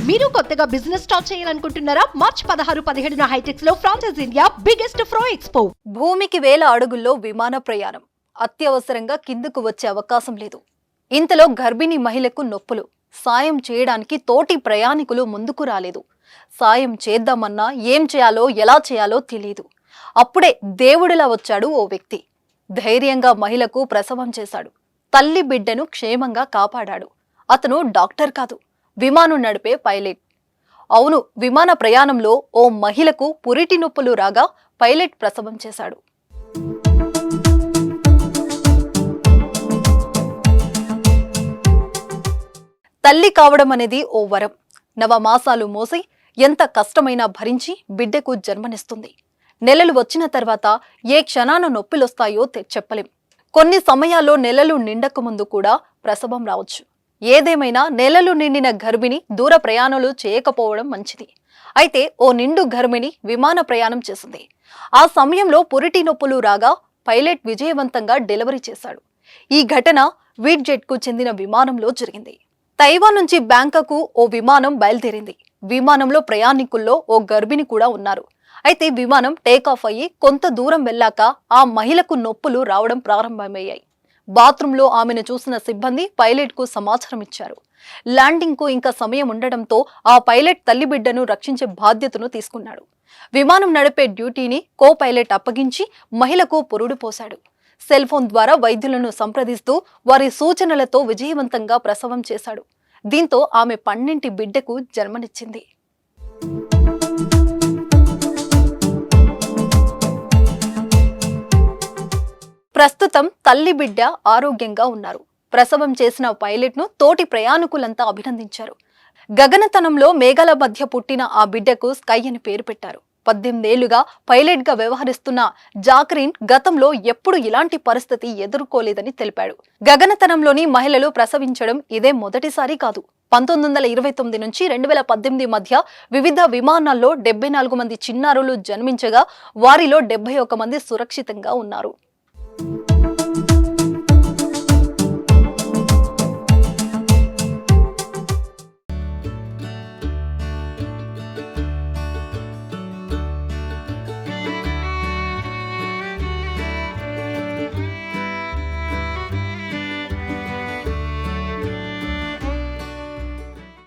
మీరు కొత్తగా business start చేయాలనుకుంటున్నారా? మార్చ్ 16-17 హైటెక్స్ లో ఫ్రాన్సెస్ ఇండియా బిగ్గెస్ట్ ఫ్రో ఎక్స్పో. భూమికి 1000 అడుగుల్లో విమాన ప్రయాణం. అత్యవసరంగా కిందకు వచ్చే అవకాశం లేదు. ఇంతలో గర్భిణీ మహిళకు నొప్పులు. సాయం చేయడానికి తోటి ప్రయాణికులు ముందుకు రాలేదు. సాయం చేద్దామన్నా ఏం చేయాలో ఎలా చేయాలో తెలియదు. అప్పుడే దేవుడిలా వచ్చాడు ఓ వ్యక్తి. ధైర్యంగా మహిళకు ప్రసవం చేశాడు. తల్లి బిడ్డను క్షేమంగా కాపాడాడు. అతను డాక్టర్ కాదు, విమానం నడిపే పైలట్. అవును, విమాన ప్రయాణంలో ఓ మహిళకు పురిటి నొప్పులు రాగా పైలట్ ప్రసవం చేశాడు. తల్లి కావడం అనేది ఓ వరం. నవమాసాలు మోసి ఎంత కష్టమైనా భరించి బిడ్డకు జన్మనిస్తుంది. నెలలు వచ్చిన తర్వాత ఏ క్షణాన నొప్పిలొస్తాయో చెప్పలేం. కొన్ని సమయాల్లో నెలలు నిండక ముందు కూడా ప్రసవం రావచ్చు. ఏదేమైనా నెలలు నిండిన గర్భిణి దూర ప్రయాణాలు చేయకపోవడం మంచిది. అయితే ఓ నిండు గర్భిణి విమాన ప్రయాణం చేసింది. ఆ సమయంలో పురిటి నొప్పులు రాగా పైలట్ విజయవంతంగా డెలివరీ చేశాడు. ఈ ఘటన వీట్జెట్ కు చెందిన విమానంలో జరిగింది. తైవాన్ నుంచి బ్యాంకాక్ ఓ విమానం బయలుదేరింది. విమానంలో ప్రయాణికుల్లో ఓ గర్భిణి కూడా ఉన్నారు. అయితే విమానం టేకాఫ్ అయ్యి కొంత దూరం వెళ్ళాక ఆ మహిళకు నొప్పులు రావడం ప్రారంభమయ్యాయి. బాత్రూంలో ఆమెను చూసిన సిబ్బంది పైలట్ కు సమాచారం ఇచ్చారు. ల్యాండింగ్ కు ఇంకా సమయం ఉండడంతో ఆ పైలట్ తల్లి బిడ్డను రక్షించే బాధ్యతను తీసుకున్నాడు. విమానం నడిపే డ్యూటీని కో పైలట్ అప్పగించి మహిళకు పురుడు పోశాడు. సెల్ ఫోన్ ద్వారా వైద్యులను సంప్రదిస్తూ వారి సూచనలతో విజయవంతంగా ప్రసవం చేశాడు. దీంతో ఆమె 12 బిడ్డకు జన్మనిచ్చింది. ప్రస్తుతం తల్లి బిడ్డ ఆరోగ్యంగా ఉన్నారు. ప్రసవం చేసిన పైలట్ ను తోటి ప్రయాణికులంతా అభినందించారు. గగనతనంలో మేఘాల మధ్య పుట్టిన ఆ బిడ్డకు స్కై అని పేరు పెట్టారు. 18 ఏళ్లుగా పైలట్ గా వ్యవహరిస్తున్న జాక్రిన్ గతంలో ఎప్పుడు ఇలాంటి పరిస్థితి ఎదుర్కోలేదని తెలిపాడు. గగనతనంలోని మహిళలు ప్రసవించడం ఇదే మొదటిసారి కాదు. 1929 నుంచి 2018 మధ్య వివిధ విమానాల్లో 74 మంది చిన్నారులు జన్మించగా వారిలో 71 మంది సురక్షితంగా ఉన్నారు.